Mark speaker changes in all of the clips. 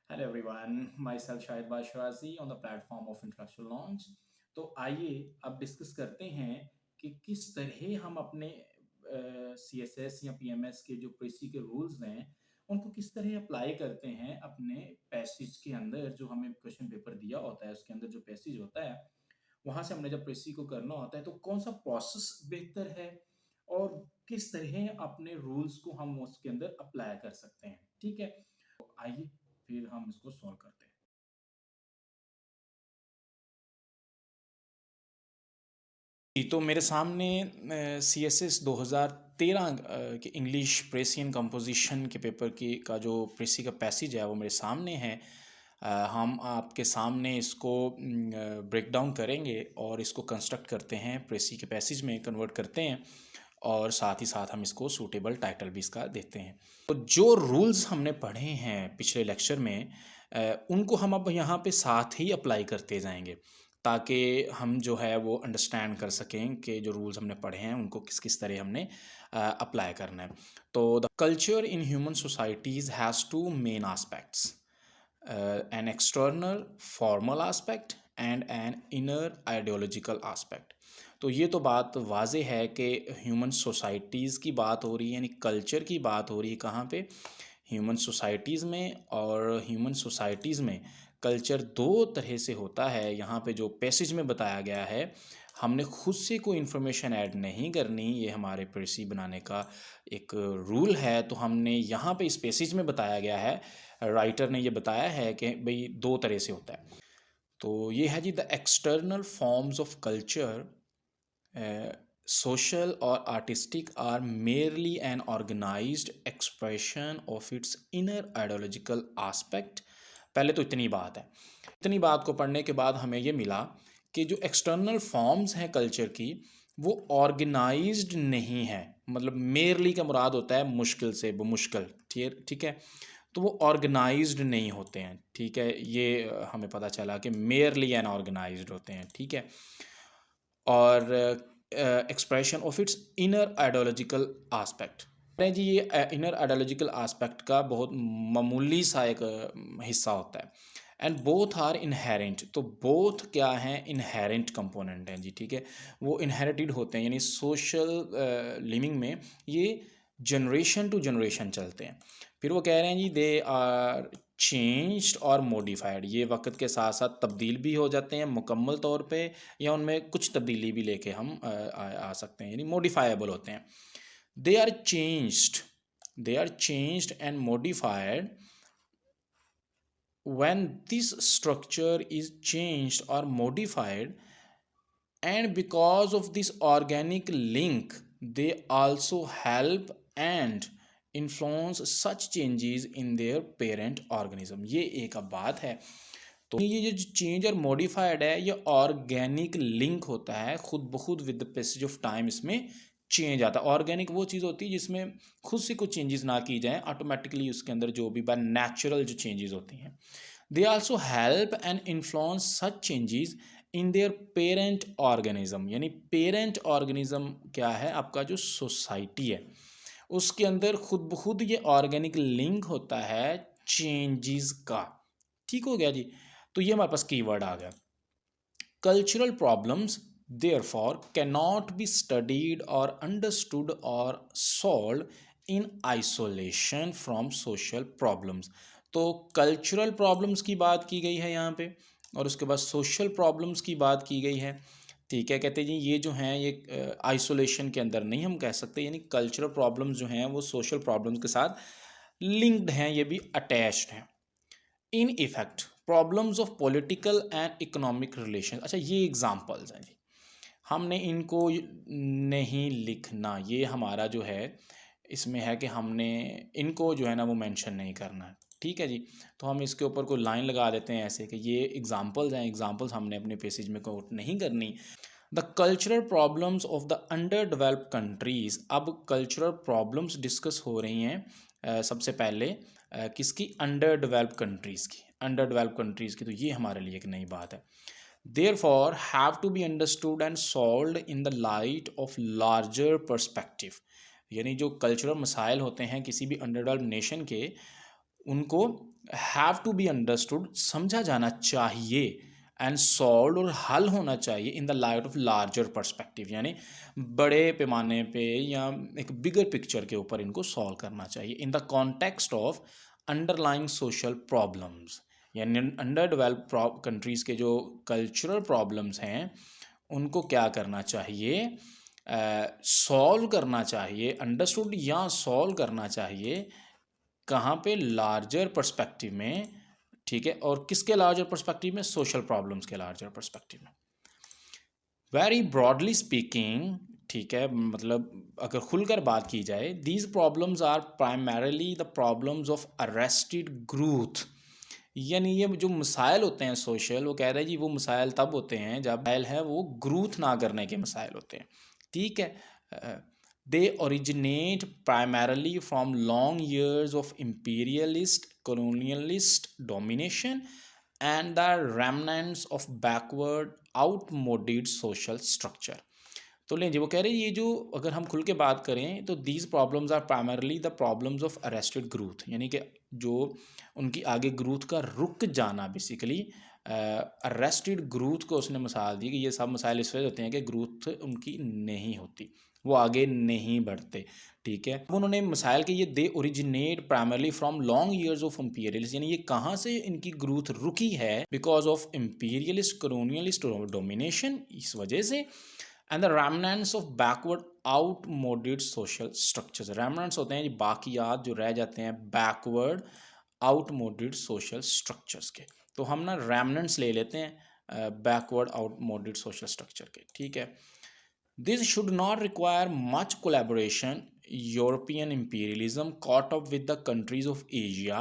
Speaker 1: Hello everyone, my self Shahid Basharaji on the platform of intellectual launch. तो आइए अब discuss करते हैं कि किस तरह हम अपने सी एस एस या पी एम एस के जो प्रेसी के रूल्स हैं उनको किस तरह अप्लाई करते हैं अपने पैसेज के अंदर। जो हमें क्वेश्चन पेपर दिया होता है उसके अंदर जो पैसेज होता है वहाँ से हमने जब प्रेसी को करना होता है तो कौन सा प्रोसेस बेहतर है और किस तरह अपने रूल्स को हम उसके अंदर अप्लाई कर सकते हैं। ठीक है, तो आइए फिर हम इसको सॉल्व करते हैं। तो मेरे सामने सी एस एस 2013 के इंग्लिश प्रेसियन कंपोजिशन के पेपर की का जो प्रेसी का पैसेज है वो मेरे सामने है। हम आपके सामने इसको ब्रेक डाउन करेंगे और इसको कंस्ट्रक्ट करते हैं, प्रेसी के पैसेज में कन्वर्ट करते हैं और साथ ही साथ हम इसको सूटेबल टाइटल भी इसका देते हैं। तो जो रूल्स हमने पढ़े हैं पिछले लेक्चर में उनको हम अब यहाँ पे साथ ही अप्लाई करते जाएंगे ताकि हम जो है वो अंडरस्टैंड कर सकें कि जो रूल्स हमने पढ़े हैं उनको किस किस तरह हमने अप्लाई करना है। तो the culture in human societies has two main aspects, an external formal aspect and an inner ideological aspect। तो ये तो बात वाजे है कि ह्यूमन सोसाइटीज़ की बात हो रही है, यानी कल्चर की बात हो रही है कहाँ पे, ह्यूमन सोसाइटीज़ में। और ह्यूमन सोसाइटीज़ में कल्चर दो तरह से होता है। यहाँ पे जो पैसेज में बताया गया है हमने खुद से कोई इन्फॉर्मेशन ऐड नहीं करनी, ये हमारे प्रेसी बनाने का एक रूल है। तो हमने यहाँ पे इस पैसेज में बताया गया है, राइटर ने ये बताया है कि भाई दो तरह से होता है। तो ये है जी, the external forms of culture social or artistic are merely an organized expression of its inner ideological aspect। पहले तो इतनी बात है, इतनी बात को पढ़ने के बाद हमें ये मिला कि जो एक्सटर्नल फॉर्म्स हैं कल्चर की वो ऑर्गेनाइज्ड नहीं है। मतलब मेरली का मुराद होता है मुश्किल से, वो मुश्किल, ठीक है। तो वो ऑर्गेनाइज्ड नहीं होते हैं, ठीक है। ये हमें पता चला कि मेरली अनऑर्गेनाइज्ड होते हैं, ठीक है। और expression of its inner ideological aspect है जी। ये इनर आइडियोलॉजिकल आस्पेक्ट का बहुत मामूली सा एक हिस्सा होता है। And both are inherent. तो बोथ क्या हैं, इनहेरेंट कंपोनेंट हैं जी, ठीक है। वो इनहेरिटेड होते हैं, यानी सोशल लिविंग में ये जनरेशन टू जनरेशन चलते हैं। फिर वो कह रहे हैं जी, दे आर चेंज्ड और मॉडिफाइड। ये वक्त के साथ साथ तब्दील भी हो जाते हैं मुकम्मल तौर पे, या उनमें कुछ तब्दीली भी लेके हम आ सकते हैं, यानी मॉडिफाइबल होते हैं। They are changed, they are changed and modified when this structure is changed or modified, and because of this organic link they also help and influence such changes in their parent organism। ये एक अब बात है। तो ये जो change और modified है ये ऑर्गेनिक लिंक होता है, खुद ब खुद with the passage of time इसमें चेंज आता है। ऑर्गेनिक वो चीज़ होती है जिसमें खुद से कुछ चेंजेस ना की जाएँ, ऑटोमेटिकली उसके अंदर जो भी बाय नेचुरल जो चेंजेस होती हैं। They also help and influence such changes in their parent organism. यानी पेरेंट ऑर्गेनिज्म क्या है, आपका जो सोसाइटी है उसके अंदर खुद ब खुद ये ऑर्गेनिक लिंक होता है चेंजेस का। ठीक हो गया जी। तो ये हमारे पास कीवर्ड आ गया। Cultural problems therefore cannot be studied or understood or solved in isolation from social problems। तो कल्चरल प्रॉब्लम्स की बात की गई है यहाँ पे और उसके बाद सोशल प्रॉब्लम्स की बात की गई है। ठीक है, कहते हैं जी ये जो हैं ये आइसोलेशन के अंदर नहीं हम कह सकते, यानी कल्चरल प्रॉब्लम्स जो हैं वो सोशल प्रॉब्लम्स के साथ लिंक्ड हैं, ये भी अटैच्ड हैं। In effect problems of political and economic relation. अच्छा, ये एग्जांपल्स हैं जी, हमने इनको नहीं लिखना, ये हमारा जो है इसमें है कि हमने इनको जो है ना वो मेंशन नहीं करना है। ठीक है जी। तो हम इसके ऊपर कोई लाइन लगा देते हैं ऐसे कि ये एग्जांपल्स हैं, एग्जांपल्स हमने अपने पेसेज में कोट नहीं करनी। The cultural problems of the under developed countries. अब कल्चरल प्रॉब्लम्स डिस्कस हो रही हैं सबसे पहले किसकी, अंडर डेवलप्ड कंट्रीज़ की। अंडर डेवलप्ड कंट्रीज़ की, तो ये हमारे लिए एक नई बात है। therefore have to be understood and solved in the light of larger perspective। यानी जो कल्चरल मसाइल होते हैं किसी भी अंडर डेवलप्ड नेशन के, उनको हैव टू बी अंडरस्टूड, समझा जाना चाहिए, एंड सॉल्व और हल होना चाहिए in the light of larger perspective, यानी बड़े पैमाने पे या एक बिगर पिक्चर के ऊपर इनको सॉल्व करना चाहिए in the context of underlying social problems, यानी अंडर डेवलप कंट्रीज़ के जो कल्चरल प्रॉब्लम्स हैं उनको क्या करना चाहिए, सॉल्व करना चाहिए, अंडरस्टूड या सॉल्व करना चाहिए, कहाँ पे, लार्जर पर्सपेक्टिव में, ठीक है, और किसके लार्जर पर्सपेक्टिव में, सोशल प्रॉब्लम्स के लार्जर पर्सपेक्टिव में। वेरी ब्रॉडली स्पीकिंग, ठीक है, मतलब अगर खुलकर बात की जाए, these problems are primarily the problems of arrested growth, यानी ये जो मसाइल होते हैं सोशल, वो कह रहे हैं जी वो मसाइल तब होते हैं जब मसाइल है वो ग्रोथ ना करने के मसाइल होते हैं, ठीक है। दे originate primarily from long years of imperialist colonialist domination and the remnants of backward outmoded social structure। तो लें जी, वो कह रहे हैं ये जो, अगर हम खुल के बात करें तो these problems are primarily the problems of arrested growth, यानी कि जो उनकी आगे ग्रोथ का रुक जाना, बेसिकली अरेस्टेड ग्रोथ को उसने मिसाल दी कि ये सब मसाइल इस वजह होते हैं कि ग्रोथ उनकी नहीं होती, वो आगे नहीं बढ़ते, ठीक है। अब उन्होंने मसाइल के ये they originate primarily from long years of imperialist, यानी ये कहाँ से इनकी ग्रोथ रुकी है, because of imperialist colonialist domination, इस वजह से, and the remnants of backward outmoded social structures. Remnants होते हैं जी बाकियात जो रह जाते हैं बैकवर्ड आउटमोडेड सोशल स्ट्रक्चर्स के, तो हम ना रेमनेंट्स ले लेते हैं बैकवर्ड आउटमोडेड सोशल स्ट्रक्चर के, ठीक है। This should not require much collaboration, European imperialism caught up with the countries of Asia,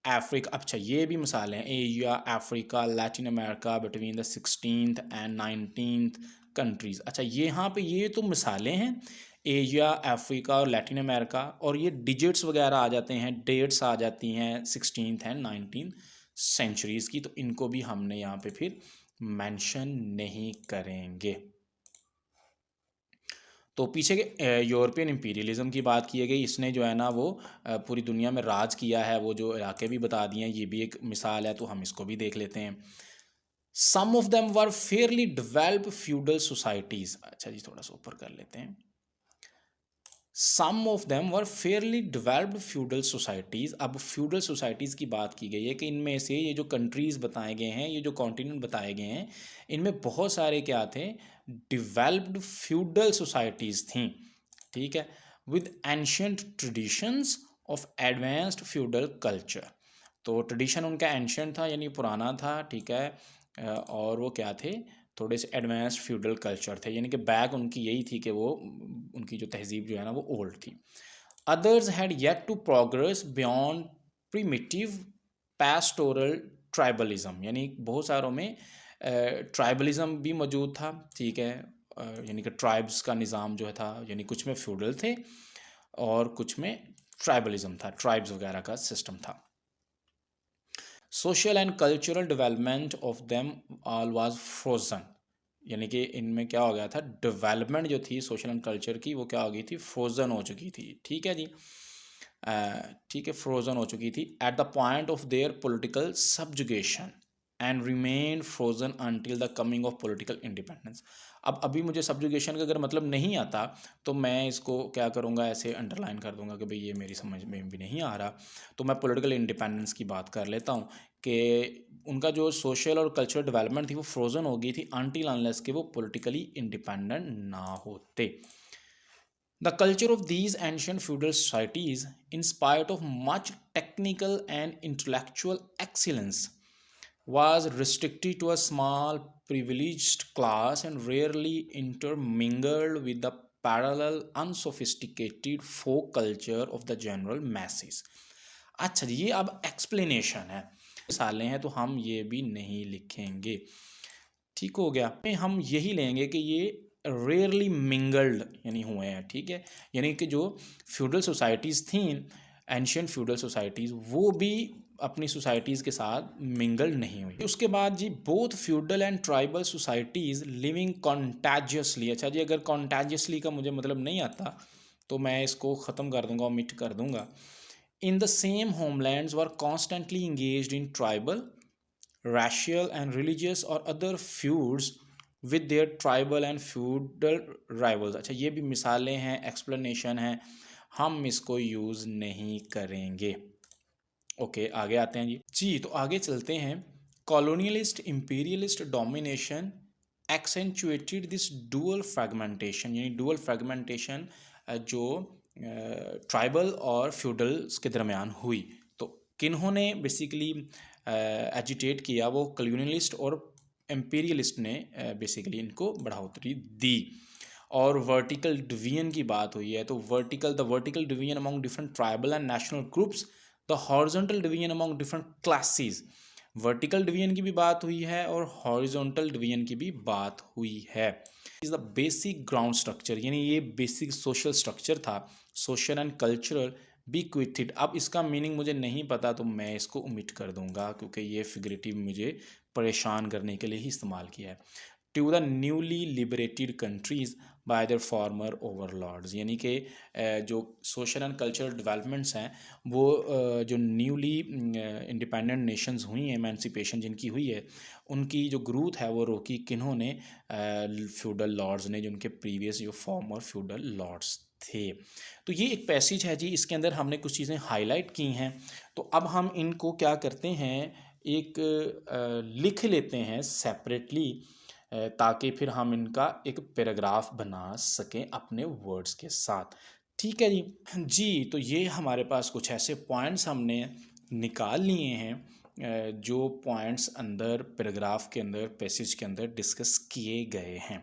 Speaker 1: Africa, अच्छा ये भी मिसालें हैं, Asia, Africa, Latin America between the 16th and 19th countries. अच्छा यहाँ पे ये तो मिसालें हैं, एशिया, अफ्रीका और लैटिन अमेरिका, और ये डिजिट्स वगैरह आ जाते हैं, डेट्स आ जाती हैं 16th एंड 19th सेंचुरीज़ की, तो इनको भी हमने यहाँ पे फिर मेंशन नहीं करेंगे। तो पीछे के यूरोपियन इम्पीरियलिज़म की बात की गई, इसने जो है ना वो पूरी दुनिया में राज किया है, वो जो इलाके भी बता दिए हैं, ये भी एक मिसाल है, तो हम इसको भी देख लेते हैं। Some of them were fairly developed feudal societies, अच्छा जी थोड़ा सा ऊपर कर लेते हैं। Some of them were fairly developed feudal societies, अब फ्यूडल सोसाइटीज़ की बात की गई है कि इनमें से ये जो कंट्रीज़ बताए गए हैं, ये जो कॉन्टिनेंट बताए गए हैं, इनमें बहुत सारे क्या थे, डिवेल्प्ड फ्यूडल सोसाइटीज़ थीं, ठीक है, with ancient traditions of advanced feudal culture. तो ट्रेडिशन उनका एंशियंट था, यानी पुराना था, ठीक है, और वो क्या थे, थोड़े से एडवांस्ड फ्यूडल कल्चर थे, यानी कि बैक उनकी यही थी कि वो उनकी जो तहजीब जो है ना वो ओल्ड थी। Others had yet to progress beyond primitive pastoral tribalism, यानी बहुत सारों में ट्राइबलिज्म भी मौजूद था, ठीक है, यानी कि ट्राइब्स का निज़ाम जो है था, यानी कुछ में फ्यूडल थे और कुछ में ट्राइबलिज्म था, ट्राइब्स वगैरह का सिस्टम था। Social and cultural development of them all was frozen, यानी कि इनमें क्या हो गया था, डेवलपमेंट जो थी सोशल एंड कल्चर की वो क्या हो गई थी, फ्रोजन हो चुकी थी, ठीक है जी, ठीक है, फ्रोजन हो चुकी थी at the point of their political subjugation and remain frozen until the coming of political independence. अब अभी मुझे सब्जुगेशन का अगर मतलब नहीं आता तो मैं इसको क्या करूँगा, ऐसे अंडरलाइन कर दूंगा कि भाई ये मेरी समझ में भी नहीं आ रहा, तो मैं पॉलिटिकल इंडिपेंडेंस की बात कर लेता हूँ कि उनका जो सोशल और कल्चरल डेवलपमेंट थी वो फ्रोजन हो गई थी अनटिल अनलेस कि वो पॉलिटिकली इंडिपेंडेंट ना होते। The culture of these ancient feudal societies, in spite of much technical and intellectual excellence, was restricted to a small privileged class and rarely intermingled with the parallel unsophisticated folk culture of the general masses। अच्छा जी, ये अब explanation है, मिसालें हैं तो हम ये भी नहीं लिखेंगे, ठीक हो गया, हम यही लेंगे कि ये रेयरली मिंगल्ड यानी हुए हैं, ठीक है, यानी कि जो फ्यूडल सोसाइटीज़ थी, एंशियंट फ्यूडल सोसाइटीज़, वो भी अपनी सोसाइटीज़ के साथ मिंगल नहीं हुई। उसके बाद जी both feudal and tribal societies living contagiously, अच्छा जी अगर कॉन्टैजियसली का मुझे मतलब नहीं आता तो मैं इसको ख़त्म कर दूंगा, ओमिट कर दूंगा, in the same homelands were constantly engaged in tribal, racial, and religious or other feuds with their tribal and feudal rivals. अच्छा, ये भी मिसालें हैं, एक्सप्लेनेशन है, हम इसको यूज़ नहीं करेंगे। ओके, आगे आते हैं जी। तो आगे चलते हैं। Colonialist imperialist domination accentuated this dual fragmentation, यानी डुअल फ्रेगमेंटेशन जो ट्राइबल और फ्यूडल्स के दरमियान हुई। तो किन्होंने बेसिकली एजिटेट किया? वो कॉलोनियलिस्ट और एम्पीरियलिस्ट ने बेसिकली इनको बढ़ोतरी दी। और वर्टिकल डिवीजन की बात हुई है, तो vertical division among different tribal and national groups, the horizontal division among different classes. Vertical division की भी बात हुई है और हॉरिजॉन्टल डिवीजन की भी बात हुई है। Is the basic ground structure, यानी ये बेसिक सोशल स्ट्रक्चर था, सोशल एंड कल्चरल बीक्विटेड। अब इसका मीनिंग मुझे नहीं पता, तो मैं इसको ओमिट कर दूंगा क्योंकि ये फिगरेटिव मुझे परेशान करने के लिए ही इस्तेमाल किया है। To the newly liberated countries by their former overlords, यानी कि जो सोशल एंड कल्चरल डेवलपमेंट्स हैं वो जो न्यूली इंडिपेंडेंट नेशंस हुई हैं, एमेंसिपेशन जिनकी हुई है, उनकी जो ग्रोथ है वो रोकी किन्होंने? फ्यूडल लॉर्ड्स ने, जो उनके प्रीवियस जो फॉर्मर फ्यूडल लॉर्ड्स थे। तो ये एक पैसेज है जी, इसके अंदर हमने कुछ चीज़ें हाईलाइट की हैं। तो अब हम इनको क्या करते हैं, एक लिख लेते हैं सेपरेटली, ताकि फिर हम इनका एक पैराग्राफ बना सकें अपने वर्ड्स के साथ। ठीक है जी। जी, तो ये हमारे पास कुछ ऐसे पॉइंट्स हमने निकाल लिए हैं जो पॉइंट्स अंदर पैराग्राफ के अंदर, पैसेज के अंदर डिस्कस किए गए हैं।